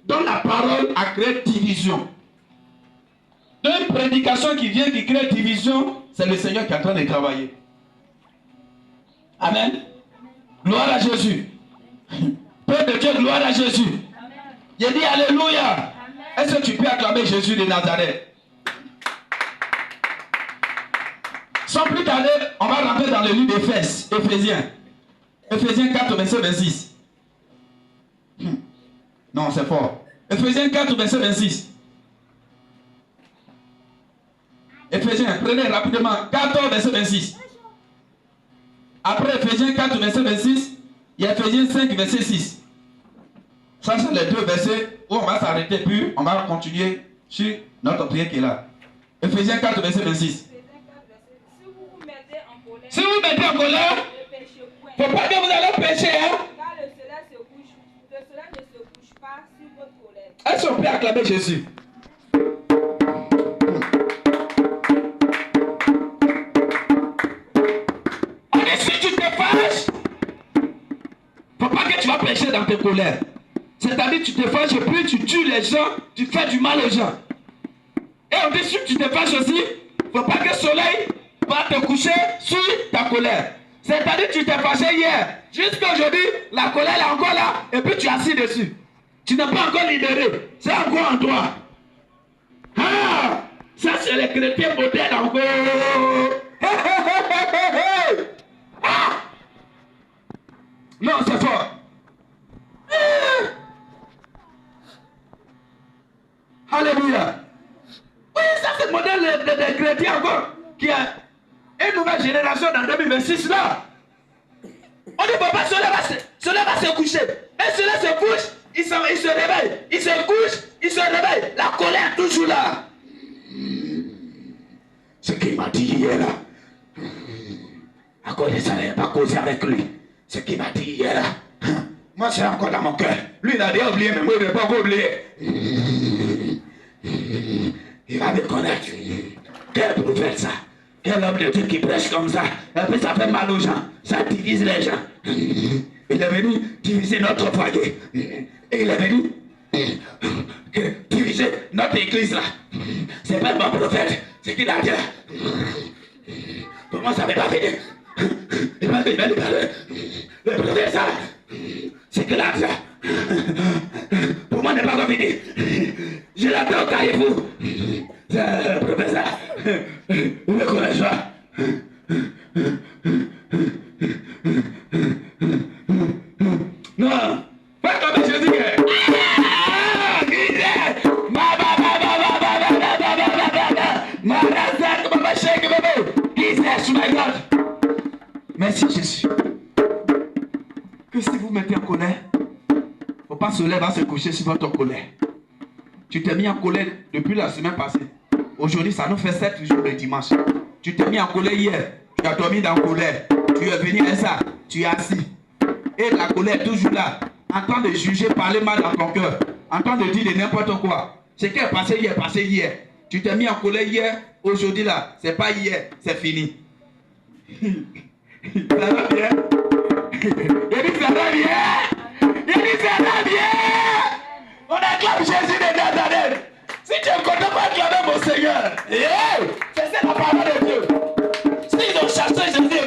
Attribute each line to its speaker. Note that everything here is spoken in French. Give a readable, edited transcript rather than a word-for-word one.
Speaker 1: dont la parole a créé division. Une prédication qui vient, qui crée division, c'est le Seigneur qui est en train de travailler. Amen. Gloire à Jésus. Peuple de Dieu, gloire à Jésus. J'ai dit Alléluia. Est-ce que tu peux acclamer Jésus de Nazareth? Sans plus tarder, on va rentrer dans le livre d'Éphésiens. Éphésiens 4, verset 26. Non, c'est fort. Éphésiens 4, verset 26. Éphésiens, prenez rapidement. 14, verset 26. Après Éphésiens 4, verset 26, il y a Éphésiens 5, verset 6. Ça, c'est les deux versets où on va s'arrêter, puis on va continuer sur notre prière qui est là. Éphésiens 4, verset 26. Si vous mettez en colère, il ne faut pas que vous allez pécher. Hein?
Speaker 2: Car le soleil ne se couche pas sur votre colère.
Speaker 1: Est-ce qu'on peut acclamer Jésus? On dit si tu te fâches, il ne faut pas que tu vas pécher dans tes colères. C'est-à-dire tu te fâches et puis tu tues les gens, tu fais du mal aux gens. Et on dit si tu te fâches aussi, il ne faut pas que le soleil va te coucher sur ta colère. C'est-à-dire tu t'es fâché hier. Jusqu'à aujourd'hui, la colère est encore là et puis tu es assis dessus. Tu n'es pas encore libéré. C'est encore en toi. Ah! Ça c'est les chrétiens modernes encore. Ah! Non, c'est fort. Alléluia. Oui, ça c'est le modèle des chrétiens encore. Qui a une nouvelle génération dans 2026 là. On dit papa, cela va se coucher. Et cela se couche, il se réveille. Il se couche, il se réveille. La colère est toujours là. Ce qu'il m'a dit hier là. À cause de ça, il n'a pas causé avec lui. Ce qu'il m'a dit hier là. Moi c'est encore dans mon cœur. Lui il a déjà oublié, mais moi il ne va pas oublier. Il va me connaître. Quel prophète ça? Quel homme de Dieu qui prêche comme ça? Et puis ça fait mal aux gens. Ça divise les gens. Il est venu diviser notre foyer. Et il est venu diviser notre église là. C'est pas un bon prophète. C'est qu'il a dit. Pour moi ça ne va pas venir. Il va venir le prophète ça. C'est qu'il a dit. Pour moi, n'est pas fini. Je l'attends au Carrefour. C'est le professeur. Il me connaît pas. Non. Pas comme je dis. Merci Jésus. Que si vous mettez en colère, faut pas se lever à se coucher sur votre colère. Tu t'es mis en colère depuis la semaine passée. Aujourd'hui, ça nous fait 7 jours de dimanche. Tu t'es mis en colère hier. Tu as dormi dans la colère. Tu es venu à ça. Tu es assis. Et la colère est toujours là. En train de juger, parler mal dans ton cœur. En train de dire de n'importe quoi. Ce qui est passé hier. Tu t'es mis en colère hier. Aujourd'hui là, c'est pas hier. C'est fini. Ça va bien? Il dit ça va bien. Il dit ça va bien. On acclame Jésus de Nazareth. Si tu es content, pas acclamer mon Seigneur. C'est ça la parole de Dieu. S'ils ont chassé Jésus,